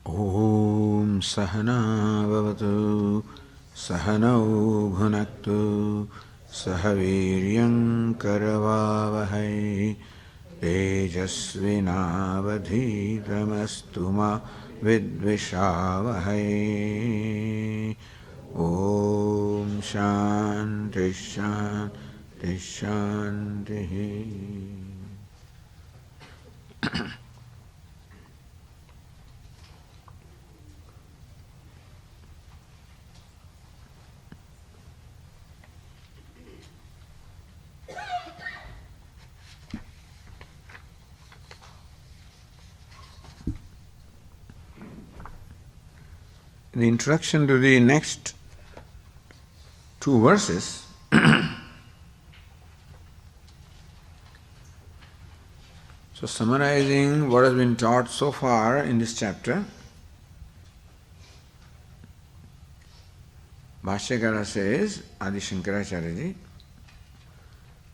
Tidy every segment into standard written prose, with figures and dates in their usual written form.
Om Sahana Bhavatu Sahanau Bhunaktu Sahaviryam Karavavahai Tejasvinavadhitamastu ma Vidvishavahai. Om Shanti Shanti Shanti. The introduction to the next two verses so summarizing what has been taught so far in this chapter, Bhashyakara says, Adi Shankaracharya,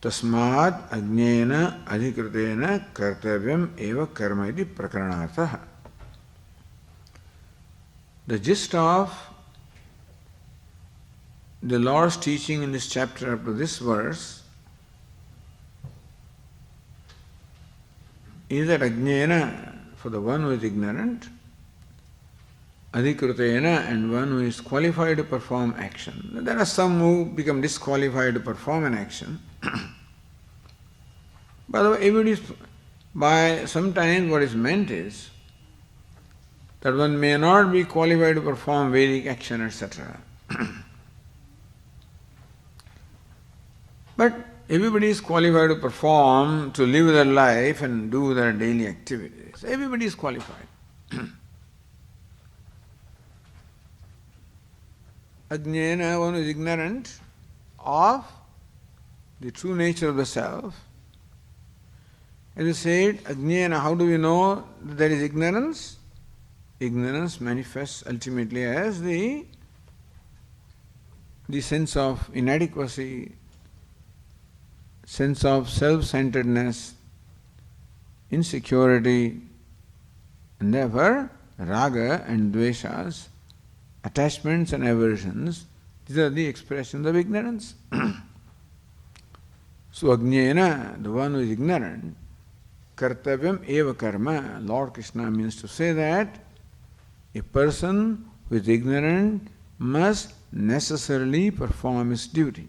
Tasmad Ajnena Adhikritena Kartavyam Eva Karma iti Prakaranartha. The gist of the Lord's teaching in this chapter up to this verse is that Ajnena, for the one who is ignorant, Adhikrutena, and one who is qualified to perform action. There are some who become disqualified to perform an action. By the way, by sometimes what is meant is that one may not be qualified to perform Vedic action, etc. But everybody is qualified to perform, to live their life and do their daily activities. Everybody is qualified. Ajnana, one who is ignorant of the true nature of the self. As you said, Ajnana, how do we know that there is ignorance? Ignorance manifests ultimately as the sense of inadequacy, sense of self-centeredness, insecurity, and therefore raga and dveshas, attachments and aversions, these are the expressions of ignorance. So Ajnana, the one who is ignorant, kartavyam eva karma, Lord Krishna means to say that a person who is ignorant must necessarily perform his duty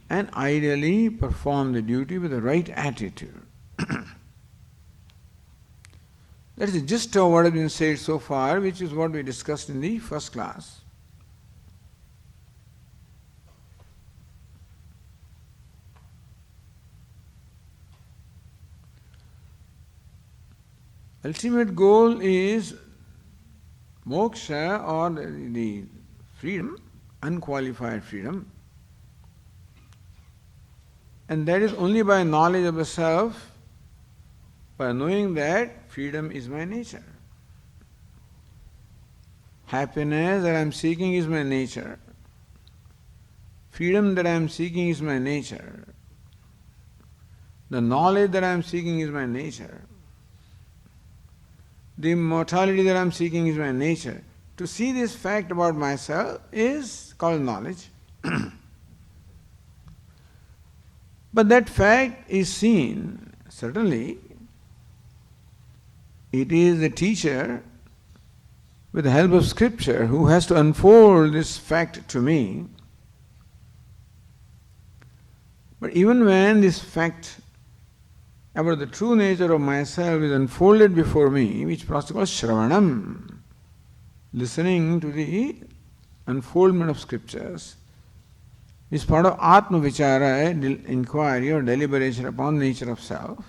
and ideally perform the duty with the right attitude. That is the gist of what has been said so far, which is what we discussed in the first class. Ultimate goal is moksha, or the freedom, unqualified freedom. And that is only by knowledge of the self, by knowing that freedom is my nature. Happiness that I am seeking is my nature. Freedom that I am seeking is my nature. The knowledge that I am seeking is my nature. The immortality that I am seeking is my nature. To see this fact about myself is called knowledge. But that fact is seen, certainly, it is the teacher, with the help of scripture, who has to unfold this fact to me. But even when this fact about the true nature of myself is unfolded before me, which process called Shravanam, listening to the unfoldment of scriptures, is part of Atma Vichara, inquiry or deliberation upon the nature of self.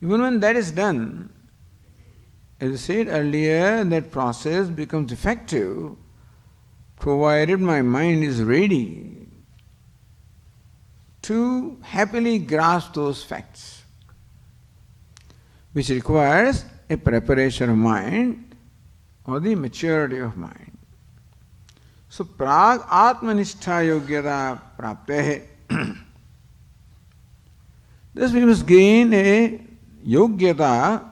Even when that is done, as I said earlier, that process becomes effective provided my mind is ready to happily grasp those facts, which requires a preparation of mind or the maturity of mind. So, prag atmanistha yogyata praptehe. Thus we must gain a yogyata,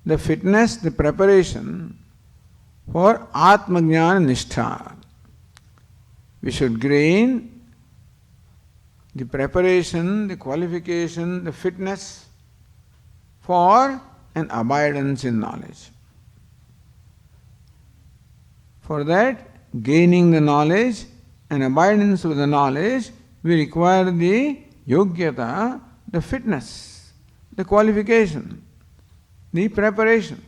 the fitness, the preparation for Atmajnana Nishtha. We should gain the preparation, the qualification, the fitness for an abidance in knowledge. For that, gaining the knowledge and abidance with the knowledge, we require the yogyata, the fitness, the qualification, the preparation.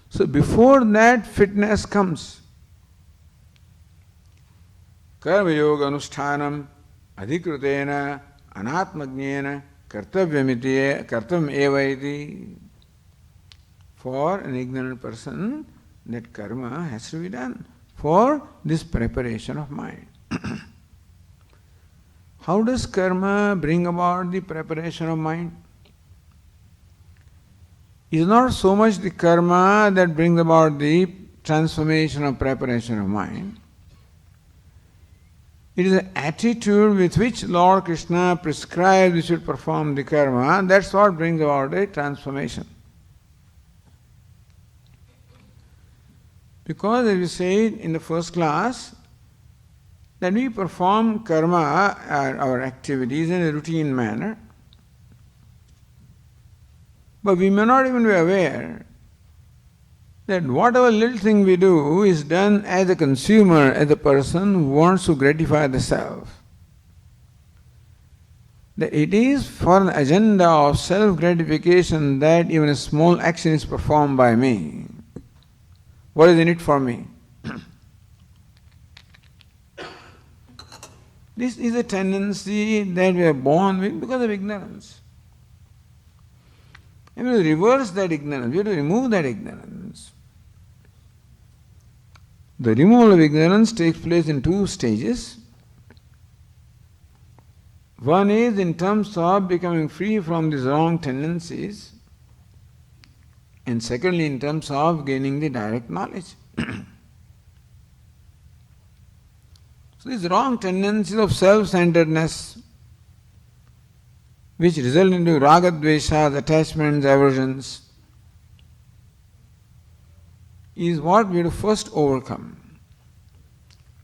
So before that fitness comes, karma yoga anushtanam adhikrutena anatmajnena kartavyam eva iti. For an ignorant person, that karma has to be done for this preparation of mind. How does karma bring about the preparation of mind? It is not so much the karma that brings about the transformation or preparation of mind. It is the attitude with which Lord Krishna prescribes we should perform the karma. That's what brings about a transformation. Because as we said in the first class, that we perform karma, our activities, in a routine manner, but we may not even be aware that whatever little thing we do is done as a consumer, as a person who wants to gratify the self. That it is for an agenda of self-gratification that even a small action is performed by me. What is in it for me? This is a tendency that we are born with because of ignorance. And we have to reverse that ignorance, we have to remove that ignorance. The removal of ignorance takes place in two stages. One is in terms of becoming free from these wrong tendencies, and secondly in terms of gaining the direct knowledge. So these wrong tendencies of self-centeredness, which result into raga-dveshas, attachments, aversions, is what we have to first overcome.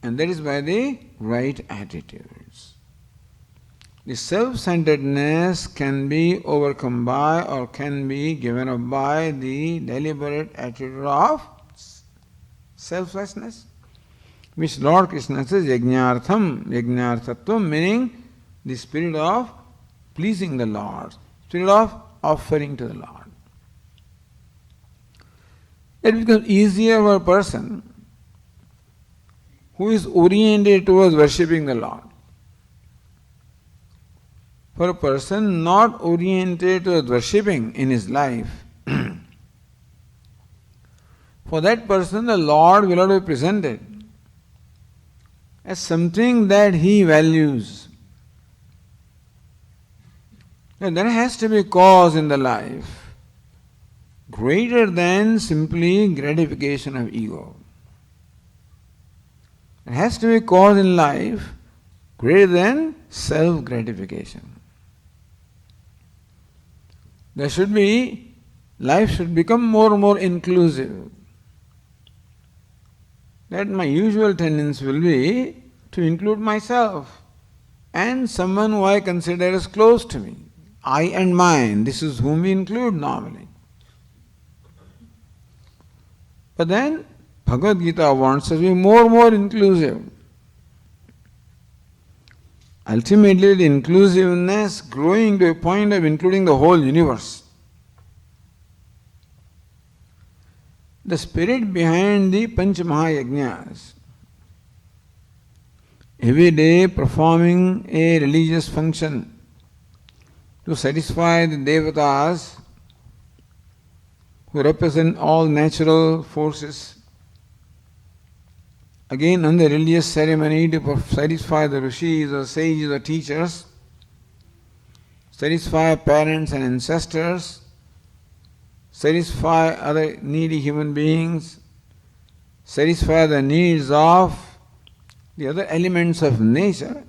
And that is by the right attitudes. The self-centeredness can be overcome by or can be given up by the deliberate attitude of selflessness, which Lord Krishna says yajnartham, yajnarthatvam, meaning the spirit of pleasing the Lord, spirit of offering to the Lord. It becomes easier for a person who is oriented towards worshipping the Lord. For a person not oriented towards worshipping in his life, for that person the Lord will not be presented as something that he values. And there has to be a cause in the life greater than simply gratification of ego. There has to be a cause in life greater than self-gratification. Life should become more and more inclusive. That my usual tendency will be to include myself and someone who I consider as close to me. I and mine, this is whom we include normally. But then Bhagavad Gita wants us to be more and more inclusive. Ultimately, the inclusiveness growing to a point of including the whole universe. The spirit behind the Panch Mahayajnas, every day performing a religious function to satisfy the devatas who represent all natural forces, again on the religious ceremony to satisfy the rishis or sages or teachers, satisfy parents and ancestors, satisfy other needy human beings, satisfy the needs of the other elements of nature.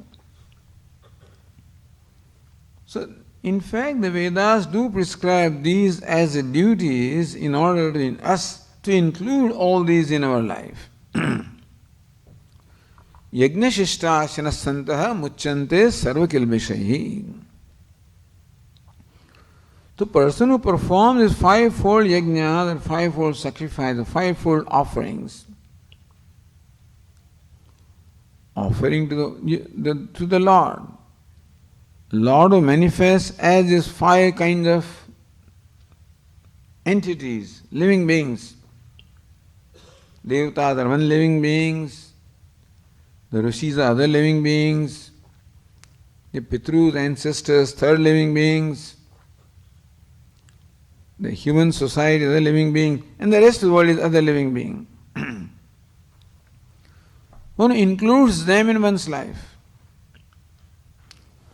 So, in fact, the Vedas do prescribe these as duties in order to us to include all these in our life. Yajna Shishtasana Santaha Muchante Sarvakilbishahi. The person who performs this fivefold yajna, the fivefold sacrifice, the fivefold offerings, offering to the Lord. Lord who manifests as these five kinds of entities, living beings. Devatas are one living beings, the Rishis are other living beings, the Pitrus, ancestors, third living beings, the human society, other living being, and the rest of the world is other living being. One includes them in one's life.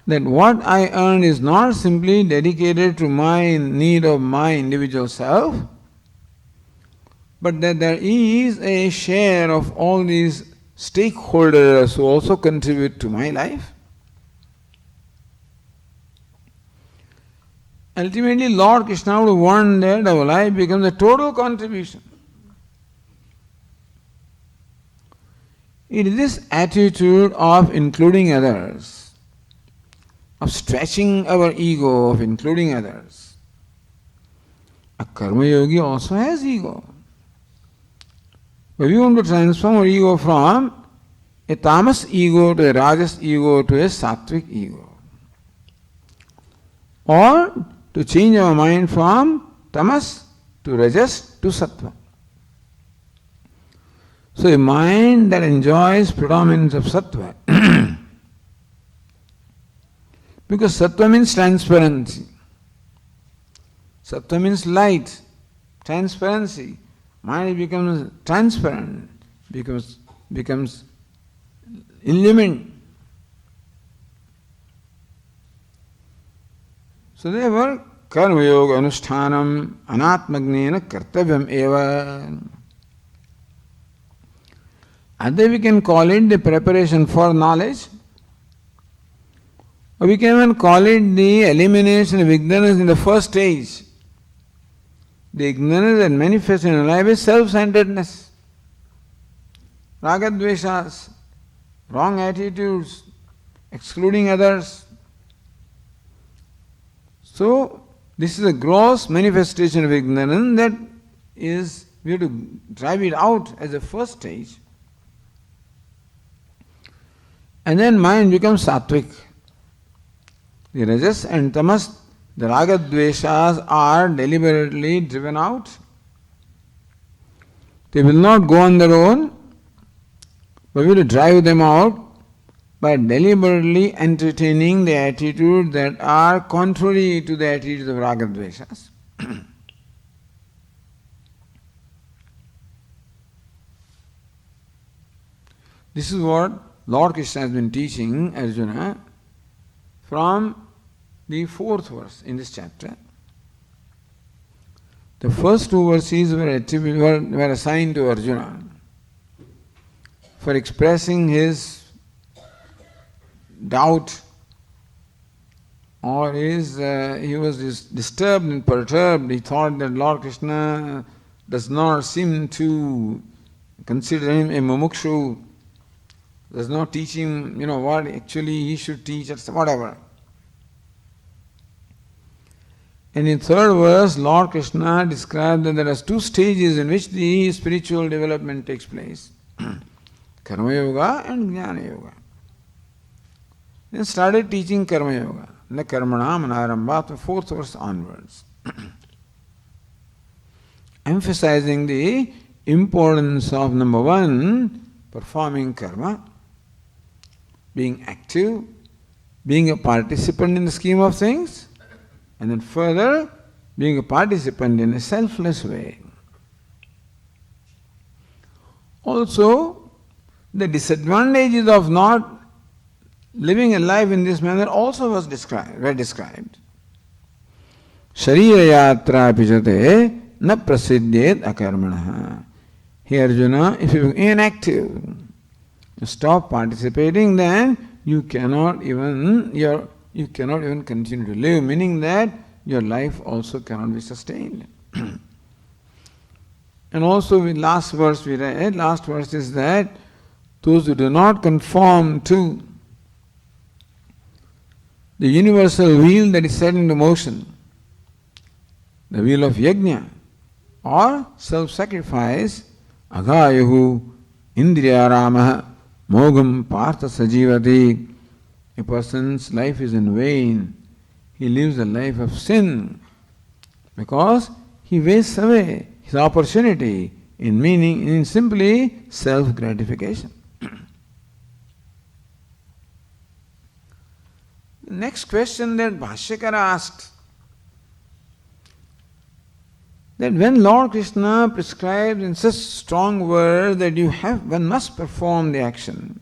That what I earn is not simply dedicated to my need of my individual self, but that there is a share of all these stakeholders who also contribute to my life. Ultimately, Lord Krishna would want that our life becomes a total contribution. It is this attitude of including others, of stretching our ego, of including others. A karma yogi also has ego. But we want to transform our ego from a tamas ego to a rajas ego to a sattvic ego. Or to change our mind from tamas to rajas to sattva. So a mind that enjoys predominance of sattva, because sattva means transparency. Sattva means light, transparency. Mind becomes transparent, becomes illumined. So therefore, karma yoga anushtanam anatmagnena kartavyam eva. Either we can call it the preparation for knowledge, or we can even call it the elimination of ignorance in the first stage. The ignorance that manifests in our life is self-centeredness, ragadveshas, wrong attitudes, excluding others. So, this is a gross manifestation of ignorance that is, we have to drive it out as a first stage. And then mind becomes sattvic. The rajas and tamas, the ragadveshas are deliberately driven out. They will not go on their own, but we will drive them out by deliberately entertaining the attitudes that are contrary to the attitudes of ragadveshas. This is what Lord Krishna has been teaching Arjuna from the 4th verse in this chapter. The first 2 verses were assigned to Arjuna for expressing his doubt, or he was disturbed and perturbed. He thought that Lord Krishna does not seem to consider him a mumukshu, does not teach him, what actually he should teach, whatever. And in 3rd verse, Lord Krishna described that there are 2 stages in which the spiritual development takes place. Karma Yoga and Jnana Yoga. Then started teaching Karma Yoga. The Karmanam and Arambha, 4th verse onwards. Emphasizing the importance of number 1, performing karma, being active, being a participant in the scheme of things, and then further, being a participant in a selfless way. Also, the disadvantages of not living a life in this manner also were described. Sharira yatra pijate na prasiddhyet akarmanaha. Here Arjuna, if you are inactive, you stop participating, then you cannot even, your you cannot even continue to live, meaning that your life also cannot be sustained. And also with last verse we read, last verse is that those who do not conform to the universal wheel that is set into motion, the wheel of yajna or self-sacrifice, agayuhu indriyaramaha mogam partha sajivati. A person's life is in vain. He lives a life of sin because he wastes away his opportunity in simply self-gratification. The next question that Bhashyakara asked, that when Lord Krishna prescribes in such strong words that one must perform the action,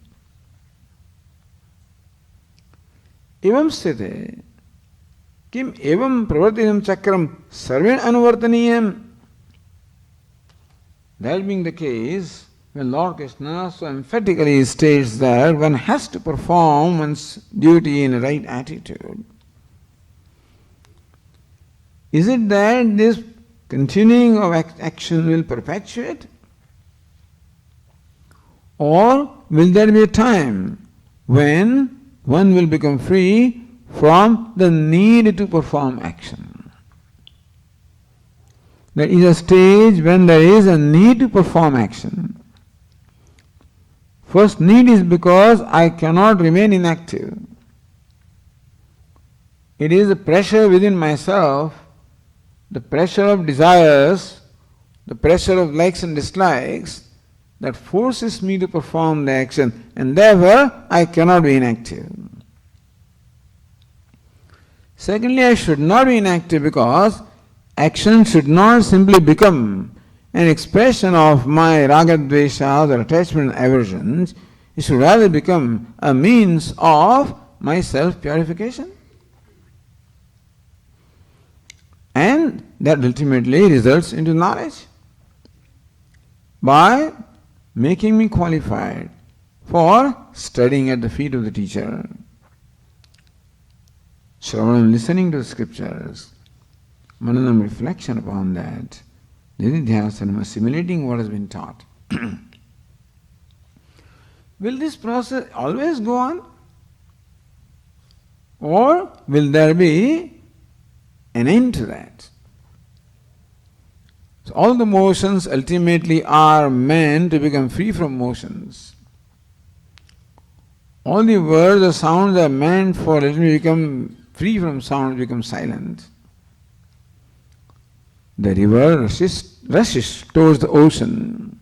evam sthite kim evam pravartinam chakram sarven anuvartaniyam. That being the case, when Lord Krishna so emphatically states that one has to perform one's duty in a right attitude, is it that this continuing of action will perpetuate? Or will there be a time when one will become free from the need to perform action? There is a stage when there is a need to perform action. First need is because I cannot remain inactive. It is the pressure within myself, the pressure of desires, the pressure of likes and dislikes that forces me to perform the action, and therefore I cannot be inactive. Secondly, I should not be inactive because action should not simply become an expression of my raga-dveshas or attachment and aversions. It should rather become a means of my self-purification. And that ultimately results into knowledge by making me qualified for studying at the feet of the teacher. Shravanam, listening to the scriptures, Mananam, reflection upon that, Nididhyasanam, assimilating what has been taught. Will this process always go on? Or will there be an end to that? So all the motions ultimately are meant to become free from motions. All the words or sounds are meant for let me become free from sound, become silent. The river rushes towards the ocean,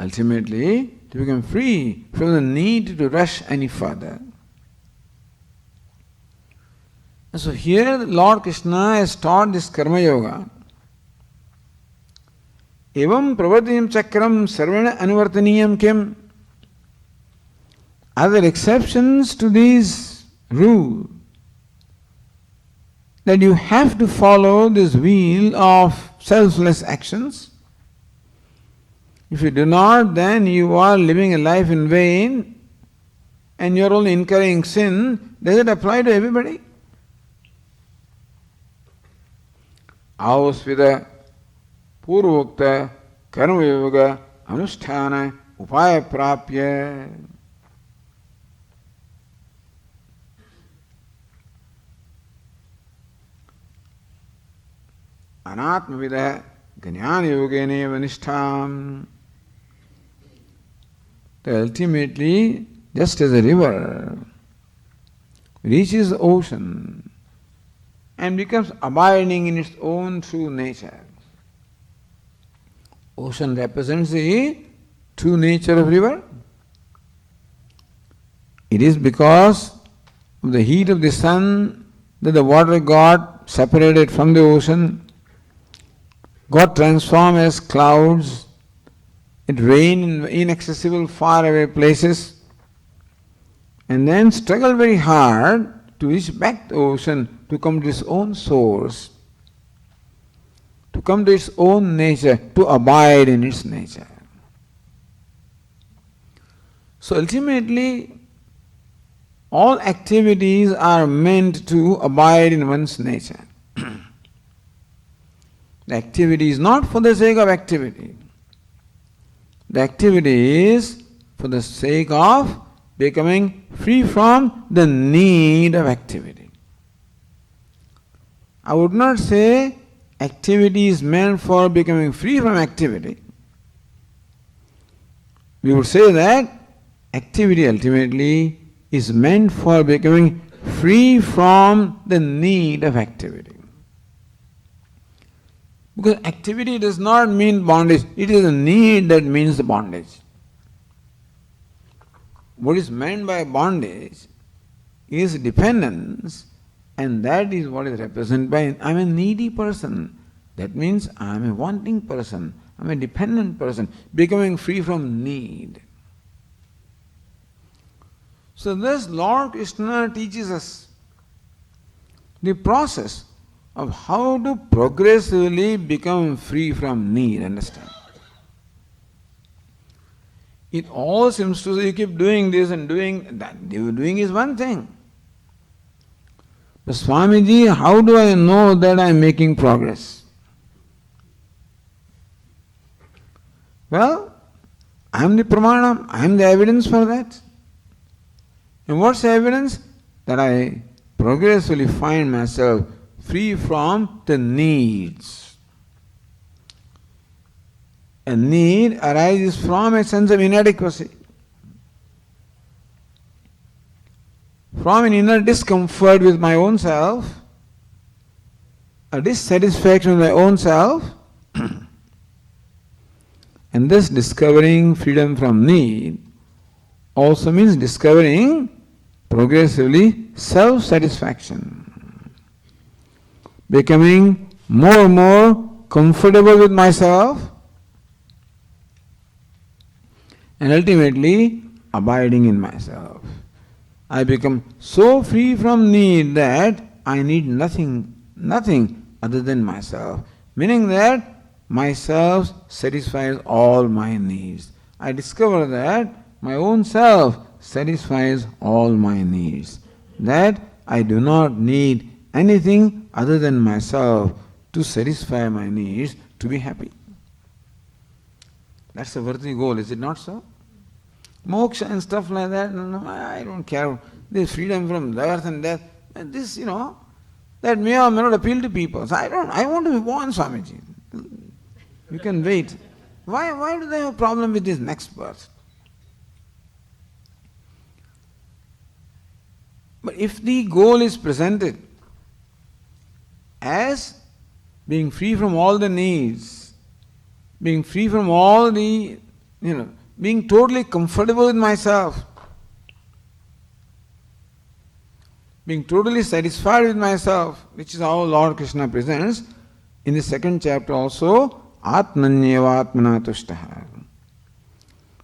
ultimately to become free from the need to rush any further. And so here Lord Krishna has taught this karma yoga. Evam pravartinam chakram sarvena anuvartaniyam kim. Are there exceptions to this rule that you have to follow this wheel of selfless actions? If you do not, then you are living a life in vain and you are only incurring sin. Does it apply to everybody? Avasvida purvokta karma yoga anusthana upaya prapya. Anatmavida jnana yogene vanishtham. Ultimately, just as a river reaches the ocean and becomes abiding in its own true nature. Ocean represents the true nature of river. It is because of the heat of the sun that the water got separated from the ocean, got transformed as clouds. It rained in inaccessible, faraway places, and then struggled very hard to reach back the ocean, to come to its own source, to come to its own nature, to abide in its nature. So ultimately, all activities are meant to abide in one's nature. The activity is not for the sake of activity. The activity is for the sake of becoming free from the need of activity. I would not say activity is meant for becoming free from activity. We would say that activity ultimately is meant for becoming free from the need of activity. Because activity does not mean bondage, it is a need that means the bondage. What is meant by bondage is dependence, and that is what is represented by I am a needy person. That means I am a wanting person, I am a dependent person, becoming free from need. So thus Lord Krishna teaches us the process of how to progressively become free from need, understand? It all seems to say you keep doing this and doing that. Doing is one thing. But Swamiji, how do I know that I am making progress? Well, I am the pramana, I am the evidence for that. And what's the evidence? That I progressively find myself free from the needs. A need arises from a sense of inadequacy, from an inner discomfort with my own self, a dissatisfaction with my own self, and this discovering freedom from need also means discovering progressively self-satisfaction. Becoming more and more comfortable with myself, and ultimately abiding in myself. I become so free from need that I need nothing other than myself. Meaning that myself satisfies all my needs. I discover that my own self satisfies all my needs. That I do not need anything other than myself to satisfy my needs, to be happy. That's a worthy goal, is it not so? Moksha and stuff like that, no, I don't care. There's freedom from birth and death. And this, that may or may not appeal to people. So I want to be born, Swamiji. You can wait. Why do they have a problem with this next birth? But if the goal is presented as being free from all the needs, being free from all the, being totally comfortable with myself, being totally satisfied with myself, which is how Lord Krishna presents in the second chapter also, Atmanyeva Atmana Tushtaha.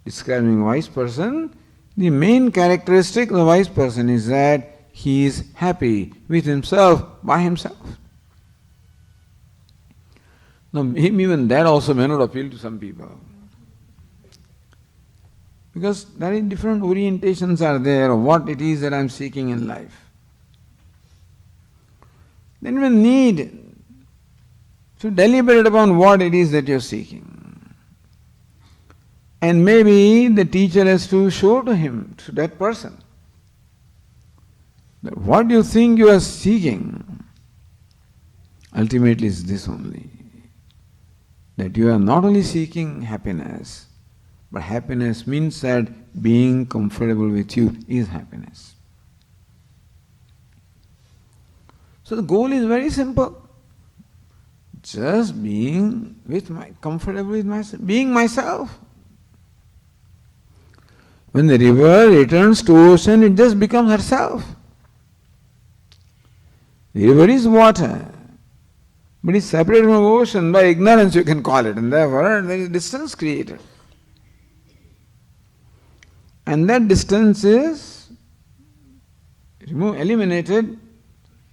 Describing a wise person, the main characteristic of the wise person is that he is happy with himself, by himself. Now, even that also may not appeal to some people. Because very different orientations are there of what it is that I am seeking in life. Then we need to deliberate upon what it is that you are seeking. And maybe the teacher has to show to him, to that person, that what you think you are seeking ultimately is this only. That you are not only seeking happiness, but happiness means that being comfortable with you is happiness. So the goal is very simple. Just being comfortable with myself, being myself. When the river returns to ocean, it just becomes herself. The river is water, but it's separated from ocean by ignorance, you can call it, and therefore there is distance created. And that distance is eliminated,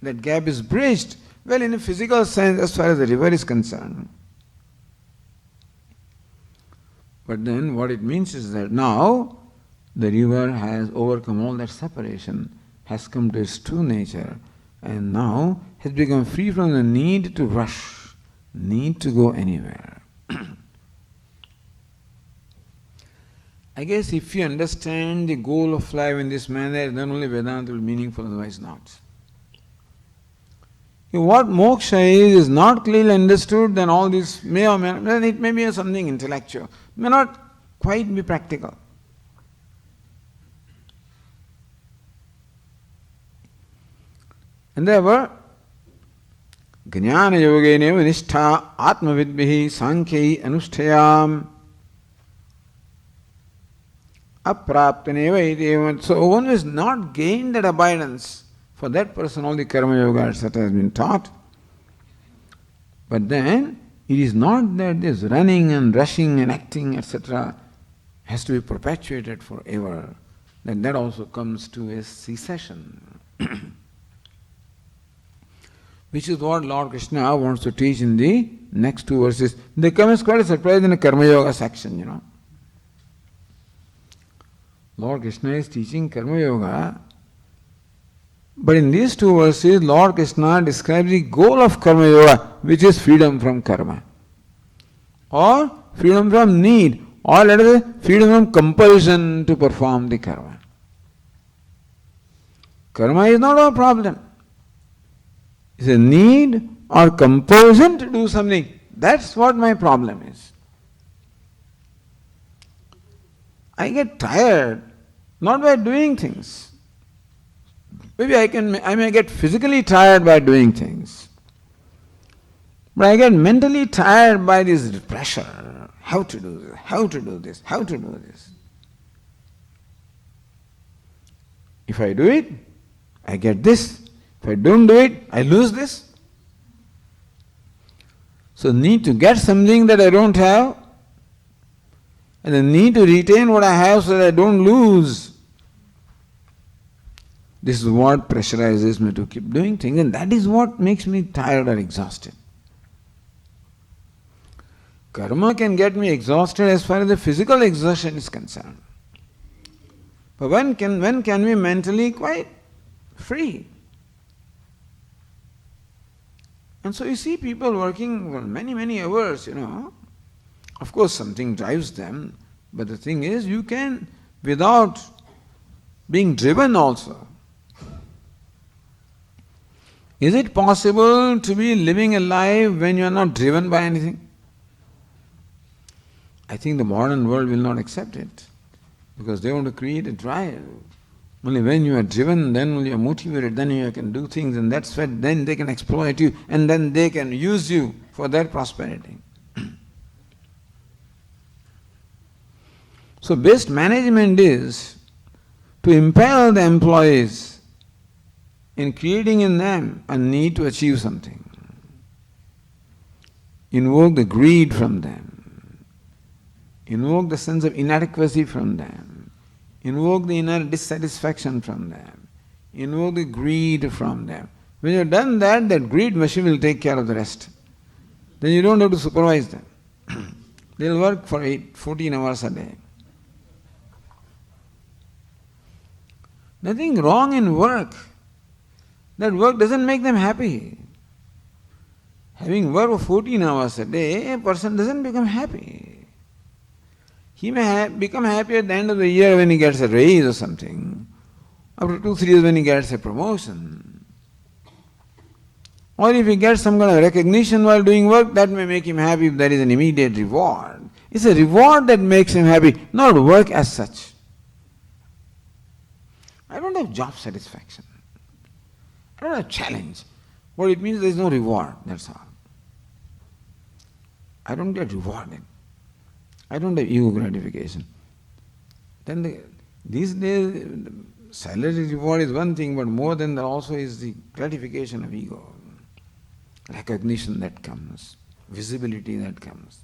that gap is bridged, well, in a physical sense as far as the river is concerned. But then what it means is that now the river has overcome all that separation has come to its true nature and now has become free from the need to rush, need to go anywhere. I guess if you understand the goal of life in this manner, then only Vedanta will be meaningful, otherwise not. If what moksha is not clearly understood, then all this may or may not, then it may be something intellectual, may not quite be practical. And therefore, Jnana Yogeneva Nishtha Atma Vidbihi Sankhyayi Anushtayam Apraptaneva iti. So one is not gained that abundance. For that person all the karma yoga etc. has been taught. But then it is not that this running and rushing and acting etc. has to be perpetuated forever. Then that also comes to a cessation. Which is what Lord Krishna wants to teach in the next two verses. They come as quite a surprise in the karma yoga section, you know. Lord Krishna is teaching karma yoga, but in these two verses, Lord Krishna describes the goal of karma yoga, which is freedom from karma, or freedom from need, or let us say freedom from compulsion to perform the karma. Karma is not our problem. It's a need or compulsion to do something. That's what my problem is. I get tired not by doing things. Maybe I may get physically tired by doing things. But I get mentally tired by this pressure. How to do this, how to do this, how to do this. If I do it, I get this. If I don't do it, I lose this. So need to get something that I don't have, and the need to retain what I have so that I don't lose. This is what pressurizes me to keep doing things, and that is what makes me tired or exhausted. Karma can get me exhausted as far as the physical exertion is concerned. But when can we mentally quite free? And so you see people working for many, many hours, you know. Of course something drives them, but the thing is you can, without being driven also. Is it possible to be living a life when you are not driven by anything? I think the modern world will not accept it, because they want to create a drive. Only when you are driven, then only you are motivated, then you can do things, and that's when then they can exploit you, and then they can use you for their prosperity. So best management is to impel the employees in creating in them a need to achieve something. Invoke the greed from them. Invoke the sense of inadequacy from them. Invoke the inner dissatisfaction from them. Invoke the greed from them. When you have done that, that greed machine will take care of the rest. Then you don't have to supervise them. They'll work for 14 hours a day. Nothing wrong in work. That work doesn't make them happy. Having worked for 14 hours a day, a person doesn't become happy. He may become happy at the end of the year when he gets a raise or something. After 2-3 years when he gets a promotion. Or if he gets some kind of recognition while doing work, that may make him happy if there is an immediate reward. It's a reward that makes him happy, not work as such. I don't have job satisfaction. I don't have challenge. What it means, there is no reward, that's all. I don't get rewarded. I don't have ego gratification. Then these days, salary reward is one thing, but more than that also is the gratification of ego. Recognition that comes, visibility that comes.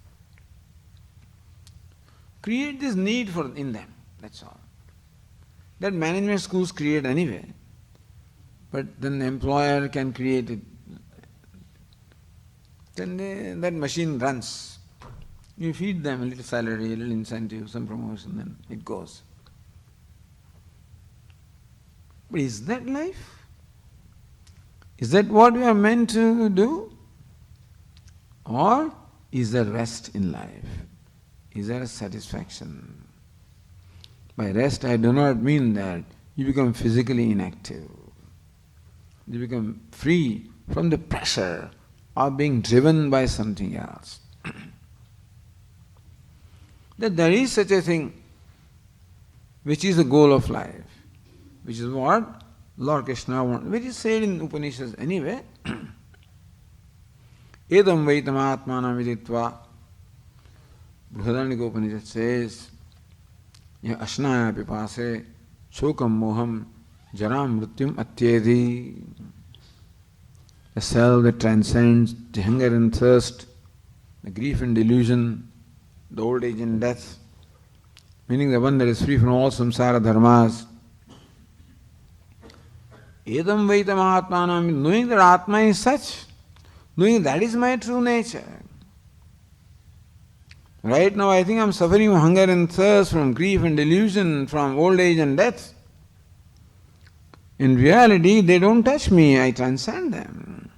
Create this need in them, that's all. That management schools create anyway, but then the employer can create it. Then that machine runs. You feed them a little salary, a little incentive, some promotion, then it goes. But is that life? Is that what we are meant to do? Or is there rest in life? Is there a satisfaction? By rest, I do not mean that you become physically inactive. You become free from the pressure of being driven by something else. That there is such a thing which is the goal of life, which is what Lord Krishna wants, which is said in Upanishads anyway. Edam vaitam atmanam viditva. Brihadaranyaka Upanishad says, ya ashnaya pipase chokam moham jaram mrityum atyedi. The self that transcends the hunger and thirst, the grief and delusion, the old age and death, meaning the one that is free from all samsara dharmas. Edam vaitam atmanam, knowing that Atma is such, knowing that is my true nature. Right now I think I am suffering from hunger and thirst, from grief and delusion, from old age and death. In reality, they don't touch me, I transcend them.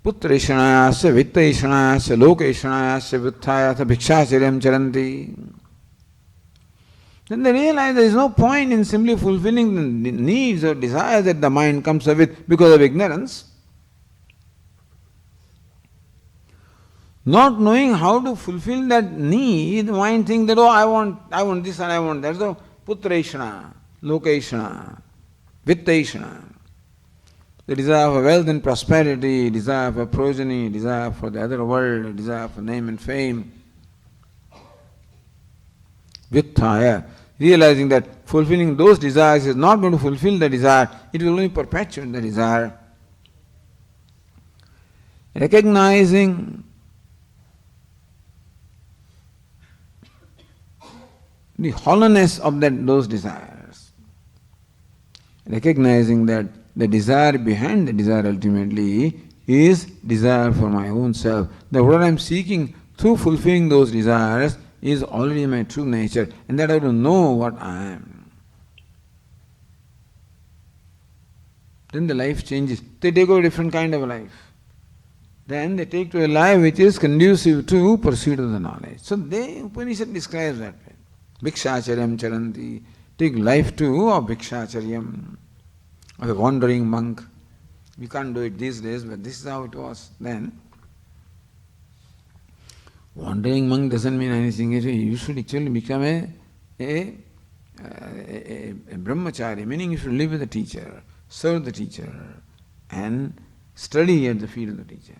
Putraishanayasya, vittaishanayasya, lokaishanayasya, vutthayatha, bhikshacharyam charanti. Then they realize there is no point in simply fulfilling the needs or desires that the mind comes up with because of ignorance. Not knowing how to fulfill that need, the mind thinks that, oh, I want this and I want that. So, putraishana, lokaishana, vittaishana. The desire for wealth and prosperity, desire for progeny, desire for the other world, desire for name and fame. Vitthaya, realizing that fulfilling those desires is not going to fulfill the desire, it will only perpetuate the desire. Recognizing the hollowness of those desires. Recognizing that the desire behind the desire ultimately is desire for my own self. That what I am seeking through fulfilling those desires is already my true nature, and that I don't know what I am. Then the life changes. They take a different kind of life. Then they take to a life which is conducive to pursuit of the knowledge. So Upanishad describes that way. Bhikshacharyam charanti. Take life too of bhikshacharyam, of a wandering monk. We can't do it these days, but this is how it was then. Wandering monk doesn't mean anything. You should actually become a brahmachari, meaning you should live with the teacher, serve the teacher, and study at the feet of the teacher.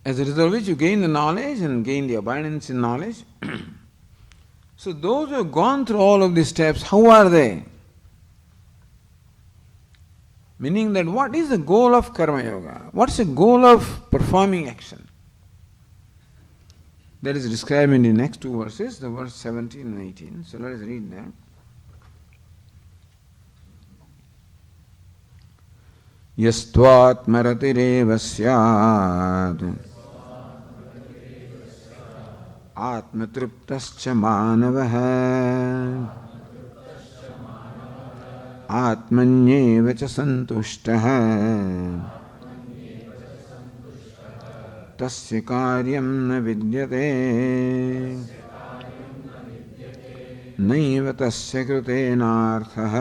As a result of which you gain the knowledge and gain the abundance in knowledge. So those who have gone through all of these steps, how are they? Meaning that what is the goal of karma yoga? What's the goal of performing action? That is described in the next two verses, the verse 17 and 18. So let us read that. Yastvatmaratirev syad atmatriptascha manavah atmanyeva cha santushtah tasya karyam na vidyate naiva tasya krutenarthah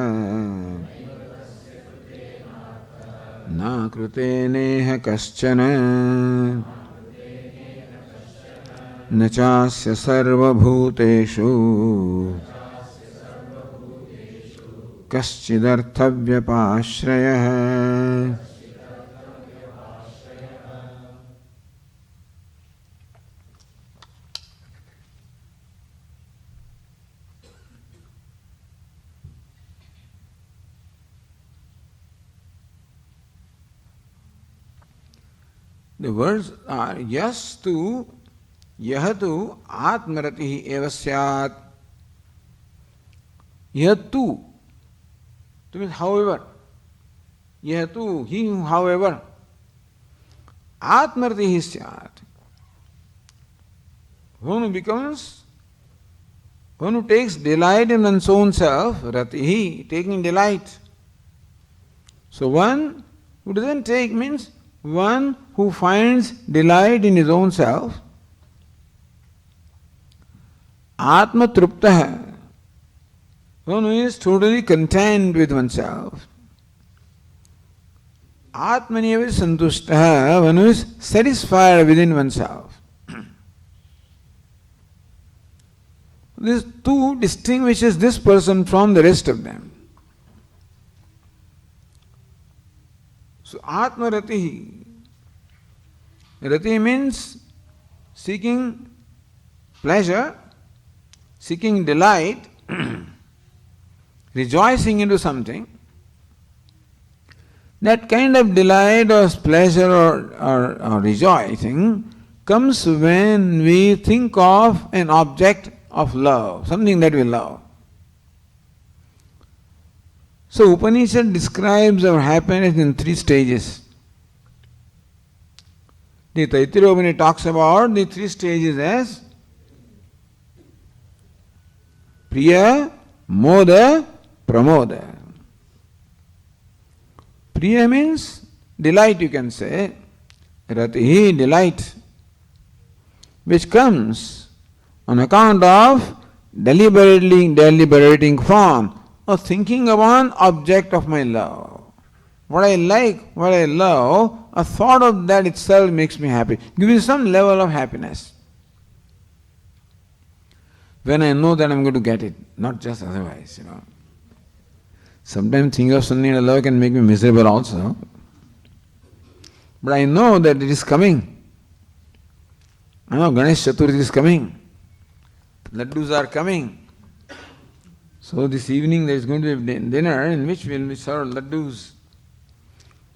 na kruteneha kaschana na chasya sarvabhuteshu kaschidharthavyapashrayah. The words are yastu, yahatu, atmaratihi evasyat. Yahatu, that means however. Yahatu, he however. Atmaratihi syat. One who becomes One who takes delight in one's own self, ratihi, taking delight. So one who doesn't take means one who finds delight in his own self. Atma truptaha, one who is totally content with oneself. Atmaniya santushtaha, one who is satisfied within oneself. These two distinguishes this person from the rest of them. So Atma Ratihi. Rati means seeking pleasure, seeking delight, rejoicing into something. That kind of delight or pleasure or rejoicing comes when we think of an object of love, something that we love. So Upanishad describes our happiness in 3 stages. The Taittiriya Upanishad talks about the 3 stages as Priya, Moda, Pramoda. Priya means delight, you can say. Ratihi, delight, which comes on account of deliberating form or thinking of one object of my love. What I like, what I love, a thought of that itself makes me happy, gives me some level of happiness. When I know that I'm going to get it, not just otherwise, Sometimes thinking of something I love can make me miserable also. But I know that it is coming. I know Ganesh Chaturthi is coming. Laddus are coming. So this evening there is going to be dinner in which we will serve laddus.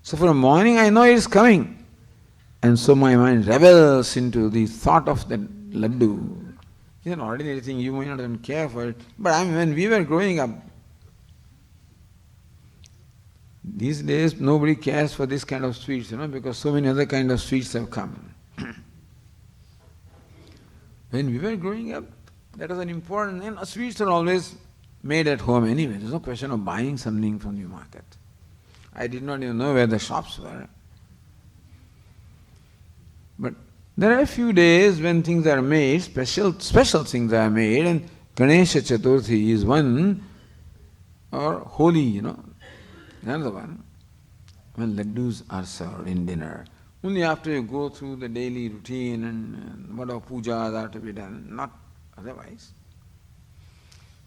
So from morning I know it is coming. And so my mind revels into the thought of that laddu. It's an ordinary thing, you may not even care for it. But when we were growing up, these days nobody cares for this kind of sweets, because so many other kind of sweets have come. When we were growing up, that was an important, sweets are always made at home anyway. There's no question of buying something from the market. I did not even know where the shops were. But there are a few days when things are made, special things are made, and Ganesha Chaturthi is one, or holy, another one, when laddus are served in dinner. Only after you go through the daily routine and whatever pujas are to be done, not otherwise.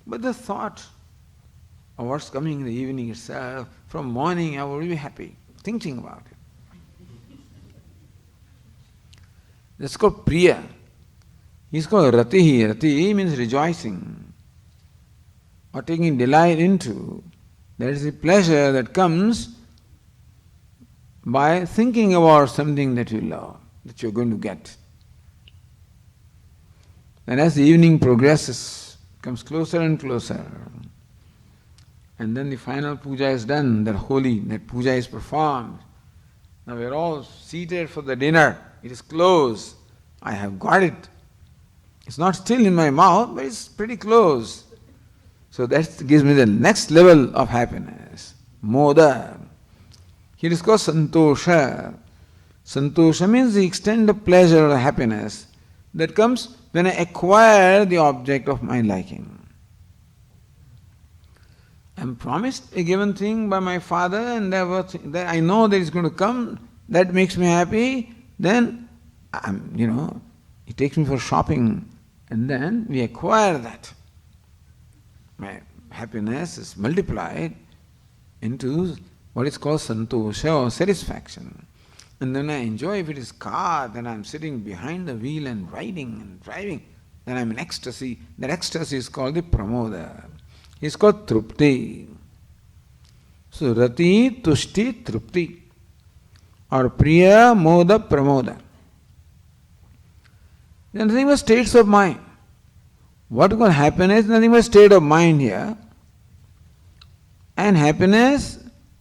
But the thought of what's coming in the evening itself, from morning I will be happy, thinking about it. That's called Priya. He's called Ratihi. Ratihi means rejoicing or taking delight into. That is the pleasure that comes by thinking about something that you love, that you're going to get. And as the evening progresses, comes closer and closer, and then the final puja is done, that puja is performed. Now we're all seated for the dinner. It is close. I have got it. It's not still in my mouth, but it's pretty close. So that gives me the next level of happiness. Moda. Here is called santosha. Santosha means the extent of pleasure or happiness that comes when I acquire the object of my liking. I'm promised a given thing by my father, and that I know that it's going to come, that makes me happy, then he takes me for shopping, and then we acquire that. My happiness is multiplied into what is called santosha or satisfaction. And then I enjoy, if it is car, then I'm sitting behind the wheel and riding and driving, then I'm in ecstasy. That ecstasy is called the pramoda. It's called trupti. So rati, tushti, trupti, or priya, moda, pramoda. Then nothing but states of mind. What is called happiness? Nothing but state of mind here. And happiness,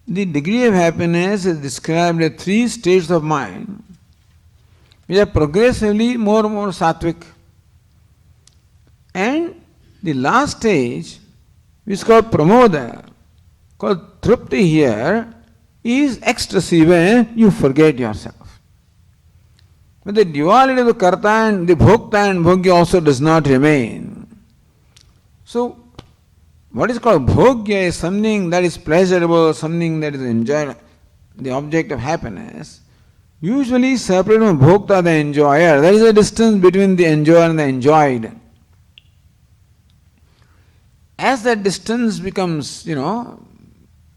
the degree of happiness is described as 3 states of mind, which are progressively more and more sattvic. And The last stage, which is called pramoda, called trupti here, is ecstasy when you forget yourself. But the duality of the karta and the bhokta and bhogya also does not remain. So, what is called bhogya is something that is pleasurable, something that is enjoyed, the object of happiness, usually separate from bhokta, the enjoyer. There is a distance between the enjoyer and the enjoyed. As that distance becomes,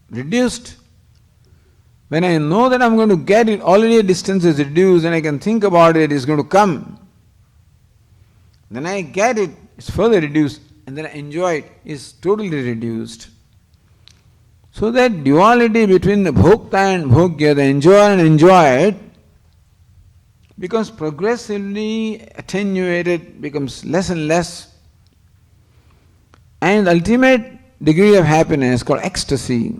reduced, when I know that I'm going to get it, already a distance is reduced and I can think about it, it's going to come. Then I get it, it's further reduced, and then I enjoy it, is totally reduced. So that duality between the bhokta and bhogya, the enjoyer and enjoyed, becomes progressively attenuated, becomes less and less. And the ultimate degree of happiness called ecstasy,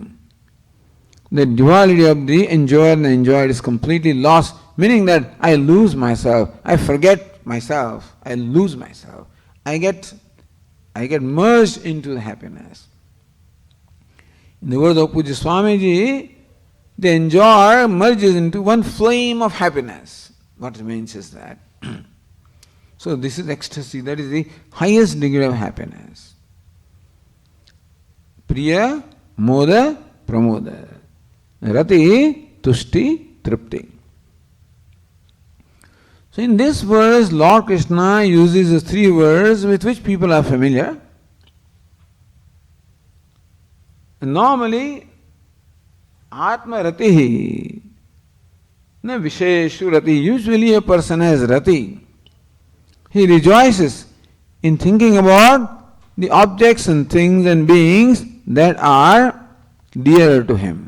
the duality of the enjoyer and the enjoyed is completely lost, meaning that I lose myself, I forget myself, I lose myself. I get merged into the happiness. In the words of Puja Swamiji, the enjoyer merges into one flame of happiness. What remains is that. So this is ecstasy, that is the highest degree of happiness. Priya, moda, pramoda. Rati, tushti, tripti. So in this verse, Lord Krishna uses the three words with which people are familiar. And normally, Atma Ratihi, na Visheshu Rati, usually a person has Rati. He rejoices in thinking about the objects and things and beings that are dear to him.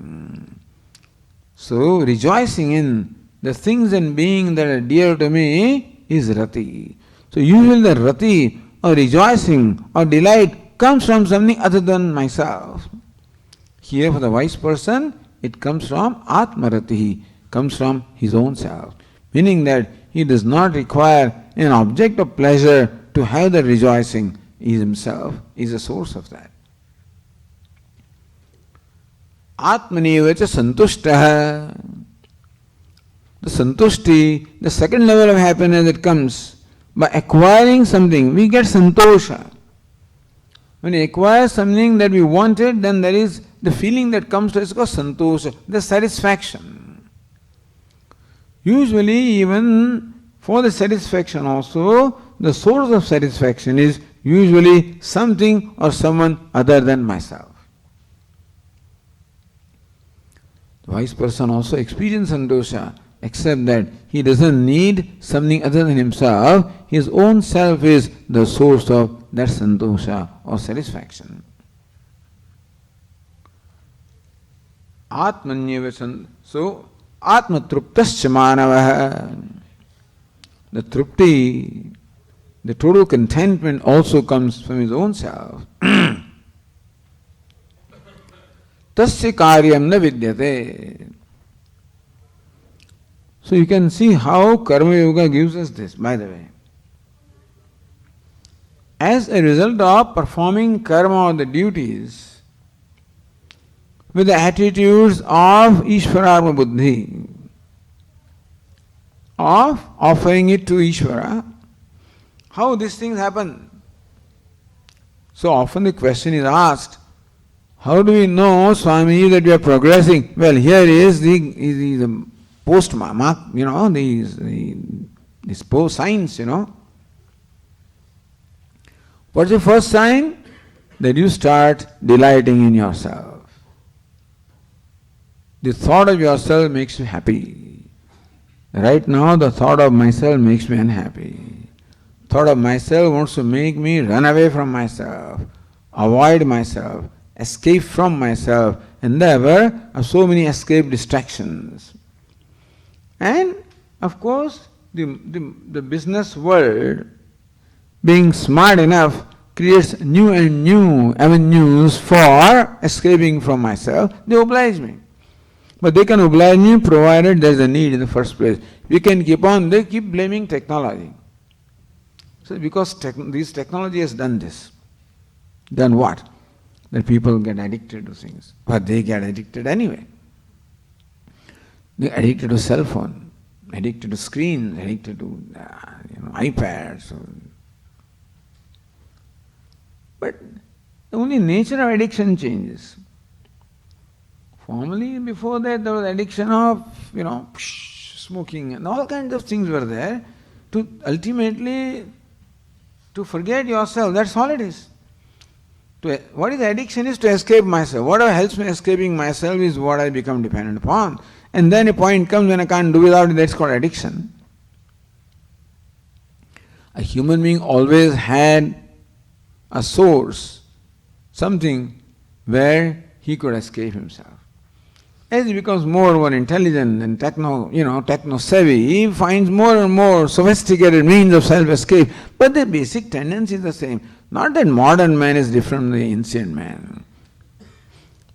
So, rejoicing in the things and beings that are dear to me is Rati. So, usually the Rati or rejoicing or delight comes from something other than myself. Here, for the wise person, it comes from Atmarati, comes from his own self. Meaning that he does not require an object of pleasure to have the rejoicing. He himself is the source of that. Atmanevacha santushtaha. The santushti, the second level of happiness that comes by acquiring something, we get santosha. When we acquire something that we wanted, then there is the feeling that comes to us called santosha, the satisfaction. Usually, even for the satisfaction also, the source of satisfaction is usually something or someone other than myself. The wise person also experiences santosha, except that he doesn't need something other than himself. His own self is the source of that santosha or satisfaction. Atmanyeva, so Atmatruptascha manavaha. The trupti, the total contentment also comes from his own self. Tasya karyam na vidyate. So you can see how Karma Yoga gives us this, by the way. As a result of performing karma or the duties with the attitudes of Ishvararma Buddhi, of offering it to Ishvara, how these things happen? So often the question is asked, how do we know, Swami, that we are progressing? Well, here is the postmark, these post signs, What's the first sign? That you start delighting in yourself. The thought of yourself makes you happy. Right now, the thought of myself makes me unhappy. Thought of myself wants to make me run away from myself, avoid myself, escape from myself, and there are so many escape distractions. And of course, the business world, being smart enough, creates new and new avenues for escaping from myself. They oblige me. But they can oblige me provided there is a need in the first place. We can they keep blaming technology. So because this technology has done this. Then what? That people get addicted to things. But they get addicted anyway. They're addicted to cell phone, addicted to screens, addicted to iPads. But the only nature of addiction changes. Formerly, before that, there was addiction of, smoking and all kinds of things were there to ultimately to forget yourself. That's all it is. What is addiction is to escape myself. Whatever helps me escaping myself is what I become dependent upon. And then a point comes when I can't do without it, that's called addiction. A human being always had a source, something where he could escape himself. As he becomes more and more intelligent and techno-savvy, he finds more and more sophisticated means of self-escape. But the basic tendency is the same. Not that modern man is different from the ancient man.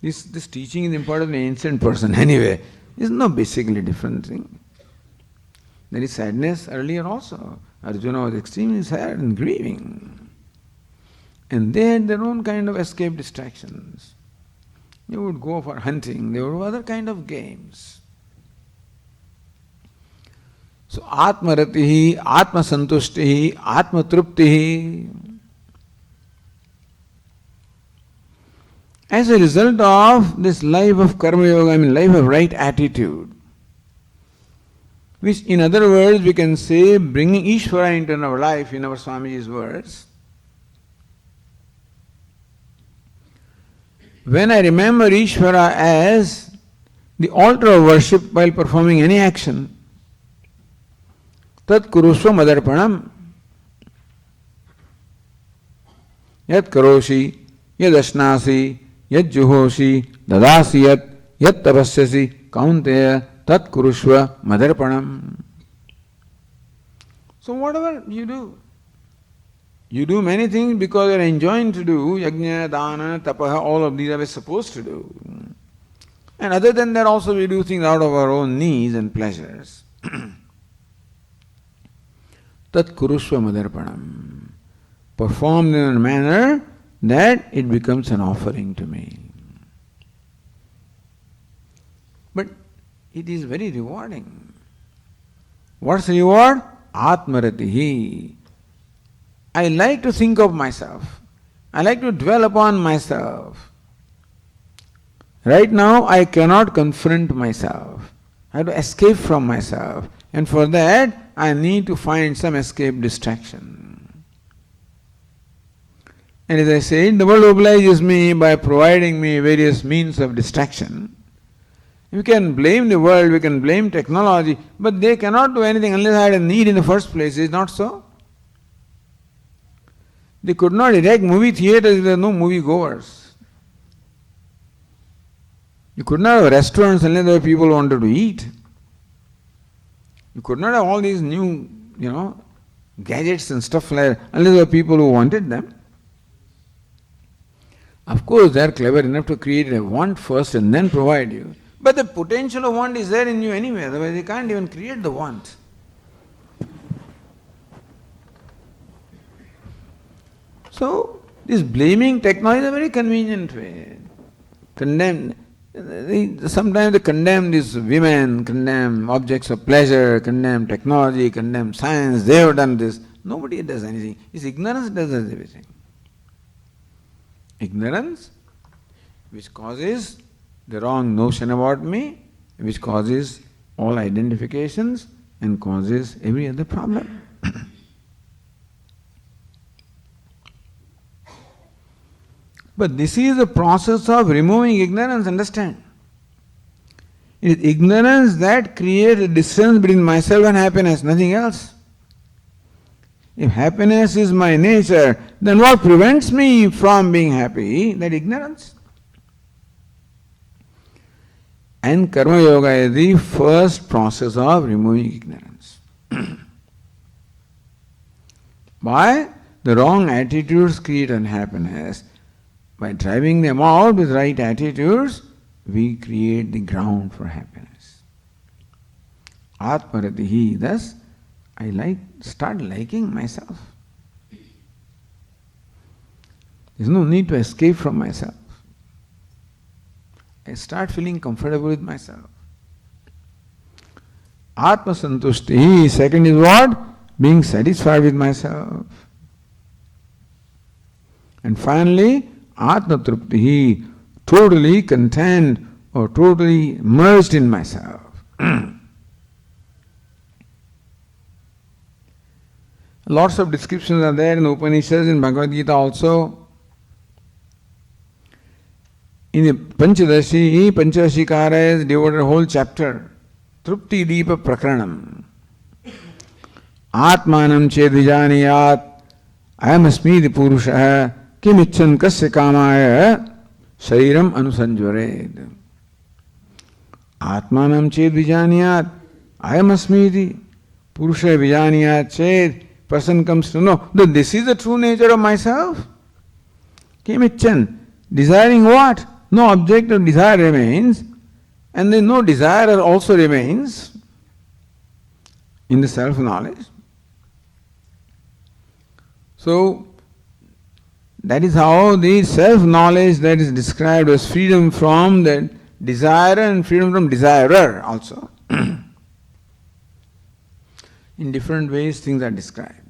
This teaching is important to the ancient person anyway. It's no basically different thing. There is sadness earlier also. Arjuna was extremely sad and grieving. And they had their own kind of escape distractions. They would go for hunting, they would do other kind of games. So Atmaratihi, Atmasantushtihi, Atmatruptihi. As a result of this life of karma yoga, life of right attitude, which in other words we can say bringing Ishvara into our life in our Swamiji's words. When I remember Ishvara as the altar of worship while performing any action, tat kurusva madarpanam, yat karoshi, yad ashnasi, yad juhoshi, dadasi yat tapasyasi, kaunteya, tat kurusva madarpanam. So whatever you do many things because you are enjoying to do, yajna, dana, tapaha, all of these are we supposed to do. And other than that also we do things out of our own needs and pleasures. Tat kurusva madarpanam. Performed in a manner that it becomes an offering to me. But it is very rewarding. What's the reward? Atmaratihi. I like to think of myself. I like to dwell upon myself. Right now I cannot confront myself. I have to escape from myself. And for that I need to find some escape distraction. And as I said, the world obliges me by providing me various means of distraction. We can blame the world, we can blame technology, but they cannot do anything unless I had a need in the first place. Is it not so? They could not erect movie theaters if there were no movie goers. You could not have restaurants unless there were people who wanted to eat. You could not have all these new, gadgets and stuff like that unless there were people who wanted them. Of course, they are clever enough to create a want first and then provide you. But the potential of want is there in you anyway, otherwise they can't even create the want. So, this blaming technology is a very convenient way. Sometimes they condemn these women, condemn objects of pleasure, condemn technology, condemn science, they have done this. Nobody does anything. It's ignorance that does everything. Ignorance, which causes the wrong notion about me, which causes all identifications and causes every other problem. But this is the process of removing ignorance, understand? It is ignorance that creates a distance between myself and happiness, nothing else. If happiness is my nature, then what prevents me from being happy? That ignorance. And Karma Yoga is the first process of removing ignorance. Why? The wrong attitudes create unhappiness. By driving them out with right attitudes, we create the ground for happiness. Atmaratihi, thus, I start liking myself. There's no need to escape from myself. I start feeling comfortable with myself. Atma Santushti, second is what? Being satisfied with myself. And finally, Atma Trupti, totally content or totally merged in myself. Lots of descriptions are there in the Upanishads, in Bhagavad Gita also. In the Panchadashikara is devoted a whole chapter, Trupti Deepa Prakaranam. Atmanam Chedvijaniyat Ayamasmiti Purusha Kimichan Kasya Kamaya Shariram Anusanjvared. Atmanam Chedvijaniyat Ayamasmiti Purusha Vijaniyat Ched. Person comes to know that this is the true nature of myself. Kimichan, desiring what? No object of desire remains, and then no desire also remains in the self-knowledge. So, that is how the self-knowledge that is described as freedom from that desire and freedom from desirer also. In different ways things are described.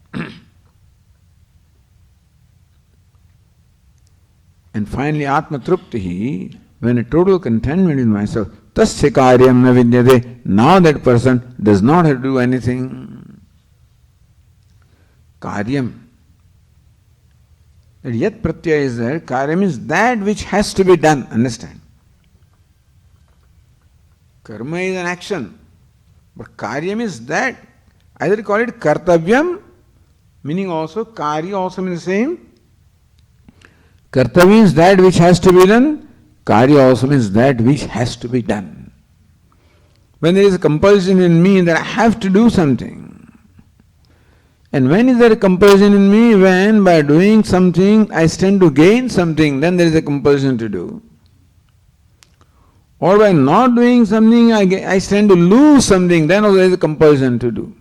And finally, Atma Trupti, when a total contentment in myself, tasya karyam na vidyate, now that person does not have to do anything. Karyam. That yat pratyaya is there, karyam is that which has to be done, understand? Karma is an action, but karyam is that. Either call it kartavyam, meaning also, karya also means the same. Kartavya is that which has to be done, karya also means that which has to be done. When there is a compulsion in me that I have to do something, and when is there a compulsion in me? When by doing something I stand to gain something, then there is a compulsion to do. Or by not doing something I stand to lose something, then also there is a compulsion to do.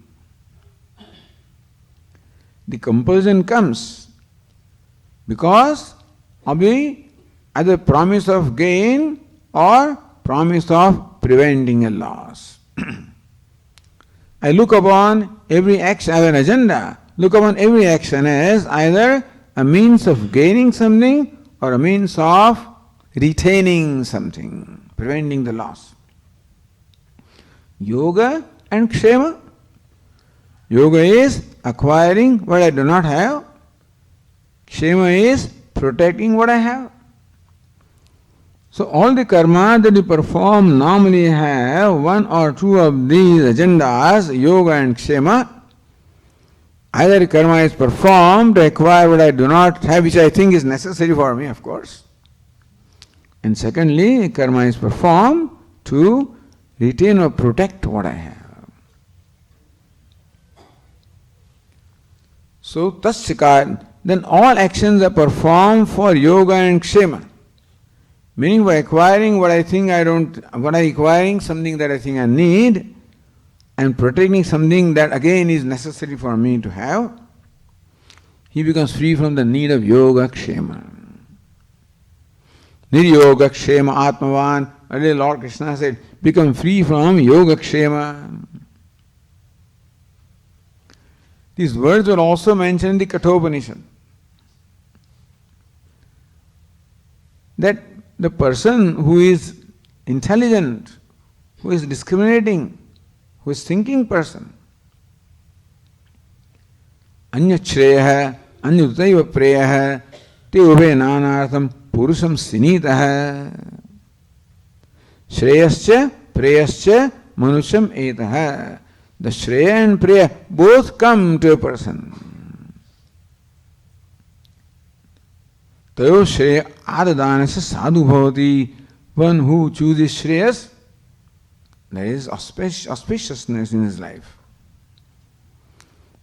The compulsion comes because of the either promise of gain or promise of preventing a loss. I look upon every action as an agenda, look upon every action as either a means of gaining something or a means of retaining something, preventing the loss. Yoga and Kshema. Yoga is acquiring what I do not have. Kshema is protecting what I have. So all the karma that you perform normally have one or two of these agendas, yoga and kshema. Either karma is performed to acquire what I do not have, which I think is necessary for me, of course. And secondly, karma is performed to retain or protect what I have. So, tasya, then all actions are performed for yoga and kshema. Meaning by acquiring what I think I don't, what I acquiring something that I think I need, and protecting something that again is necessary for me to have, he becomes free from the need of yoga kshema. Niryoga kshema atmavan. Earlier Lord Krishna said, become free from yoga kshema. These words were also mentioned in the Kathopanishad. That the person who is intelligent, who is discriminating, who is thinking person, anyachreya, anyutaiva preya, te ube nanartham purusham sinitaha, shreyascha preyascha manusham etaha. The shreya and preya both come to a person. Tayo shreya adadanasya sadhu bhavati. One who chooses shreyas, there is auspiciousness in his life.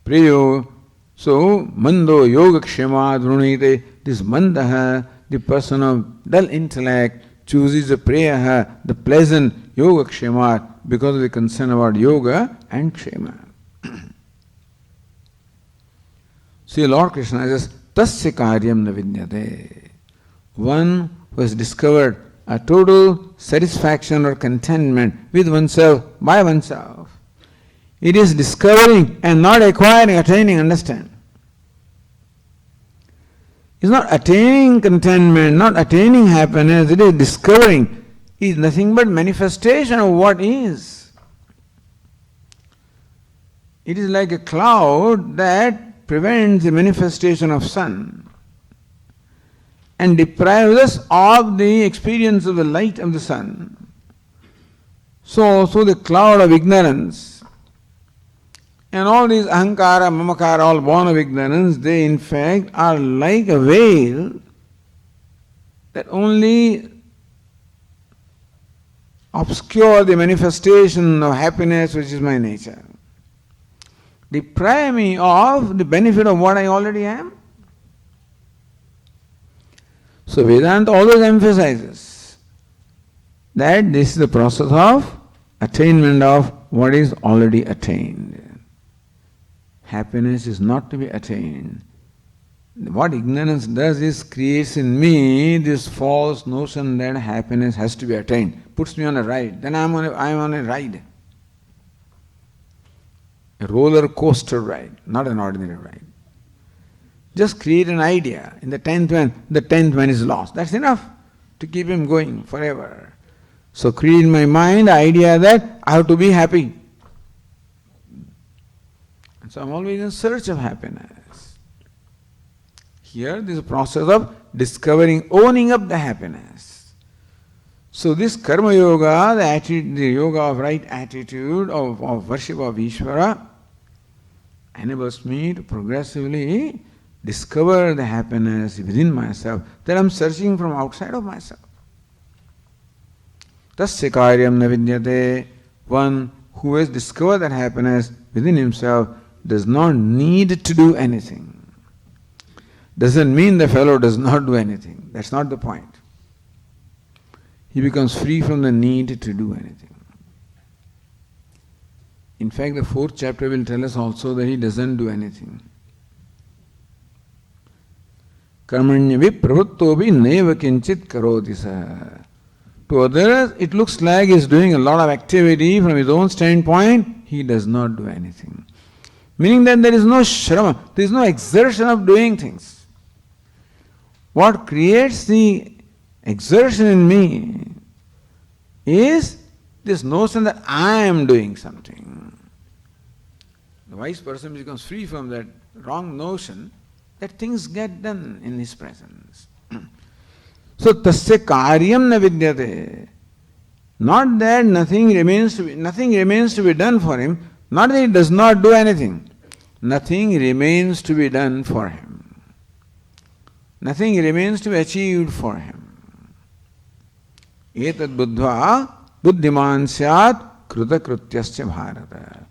Preyo, so mando yoga kshema drunite. This mandaha, the person of dull intellect, chooses the preya, the pleasant yoga kshema, because of the concern about yoga and kshema. See, Lord Krishna says, Tasya karyam na vidyate. One who has discovered a total satisfaction or contentment with oneself, by oneself. It is discovering and not acquiring, attaining, understand. It's not attaining contentment, not attaining happiness, it is discovering. It is nothing but manifestation of what is. It is like a cloud that prevents the manifestation of sun and deprives us of the experience of the light of the sun. So the cloud of ignorance and all these ahankara, mamakara, all born of ignorance, they in fact are like a veil that only obscure the manifestation of happiness which is my nature. Deprive me of the benefit of what I already am. So Vedanta always emphasizes that this is the process of attainment of what is already attained. Happiness is not to be attained. What ignorance does is creates in me this false notion that happiness has to be attained. Puts me on a ride. Then I am on a ride. A roller coaster ride, not an ordinary ride. Just create an idea. In the 10th one is lost. That's enough to keep him going forever. So create in my mind the idea that I have to be happy. And so I'm always in search of happiness. Here, this is a process of discovering, owning up the happiness. So this karma yoga, the yoga of right attitude, of worship of Ishvara, enables me to progressively discover the happiness within myself that I'm searching from outside of myself. Tasya karyam na vidyate. One who has discovered that happiness within himself does not need to do anything. Doesn't mean the fellow does not do anything. That's not the point. He becomes free from the need to do anything. In fact, the 4th chapter will tell us also that he doesn't do anything. Karmanyavi pravuttobi neva kinchit karoti sa. To others, it looks like he is doing a lot of activity. From his own standpoint, he does not do anything. Meaning that there is no shrama, there is no exertion of doing things. What creates the exertion in me is this notion that I am doing something. The wise person becomes free from that wrong notion that things get done in his presence. So tasya karyam na vidyate. Not that nothing remains to be done for him, not that he does not do anything. Nothing remains to be done for him. Nothing remains to be achieved for him. Etad buddhva buddhiman syat krutakrutyaschya bharata.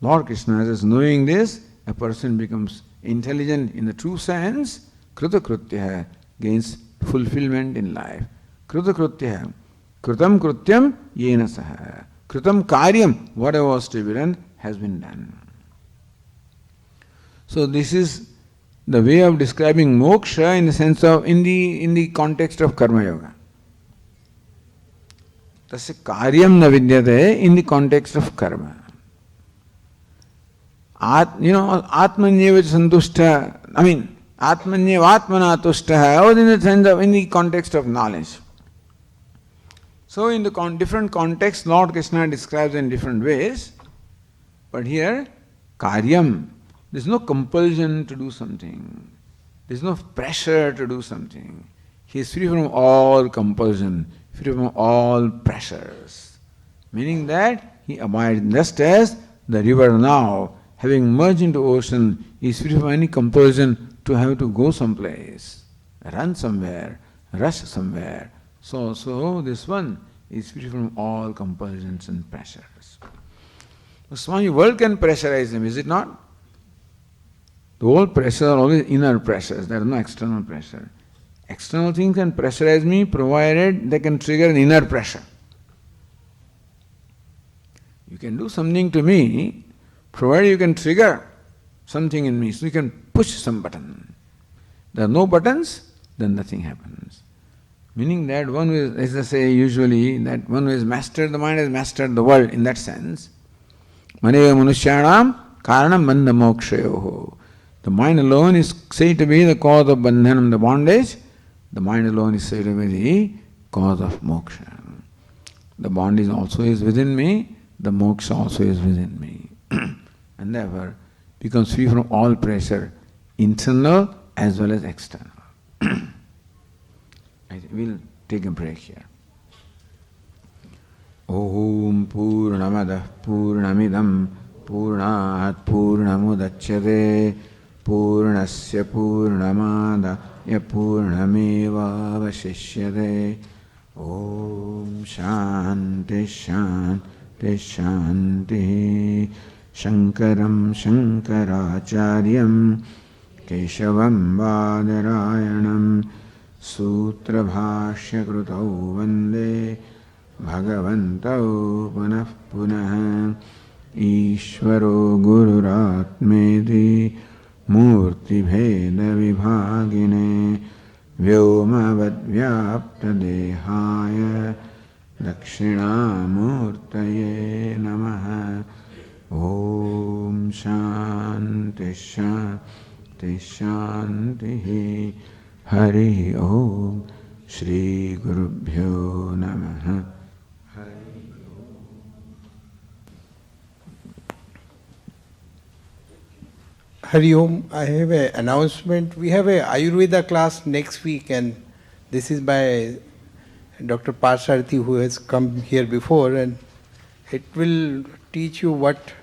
Lord Krishna says, knowing this, a person becomes intelligent in the true sense. Krutakrutya gains fulfillment in life. Krutakrutya, krutam krutyam yena saha. Krutam karyam, whatever was to be done, has been done. So this is the way of describing moksha in the sense of, in the context of karma yoga. Tasya karyam na vidyate in the context of karma. Atmanyeva santushta, Atmanyeva atmana tushta, or in the sense of, in the context of knowledge. So in the different contexts, Lord Krishna describes in different ways. But here, karyam, there is no compulsion to do something. There is no pressure to do something. He is free from all compulsion, free from all pressures. Meaning that he abides just as the river now, having merged into ocean, is free from any compulsion to have to go someplace, run somewhere, rush somewhere. So this one is free from all compulsions and pressures. The Swami world can pressurize him, is it not? The whole pressures are always inner pressures, there is no external pressure. External things can pressurize me provided they can trigger an inner pressure. You can do something to me provided you can trigger something in me, so you can push some button. There are no buttons, then nothing happens. Meaning that one who is, as I say usually, that one who has mastered the mind has mastered the world in that sense. Maneva manushyanam karanam bandha mokshayoho. The mind alone is said to be the cause of bandhanam, the bondage. The mind alone is said to be the cause of moksha. The bondage also is within me, the moksha also is within me. And therefore becomes free from all pressure, internal as well as external. We'll take a break here. Om Purnamada Purnamidam Purnat Purnamudachyate Purnasya Purnamada Purnameva Vashishyate. Om Shanti Shanti Shanti. Shankaram Shankaracharyam Keshavam Badarayanam Sutra Bhashya Krutau Vande Bhagavantau Punah Punah Ishvaro Gururatmeti Murti Bheda Vibhagine Vyomavad Vyapta Dehaya Dakshinamurtaye Namaha. Om Shanti Shanti Shanti. Hari Om. Shri Gurubhyo Namaha. Hari Om. I have an announcement. We have a Ayurveda class next week, and this is by Dr. Parsarthi, who has come here before, and it will teach you what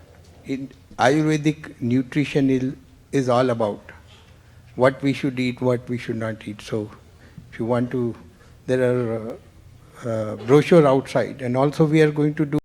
Ayurvedic nutrition is all about. What we should eat, what we should not eat. So, if you want to, there are brochure outside, and also we are going to do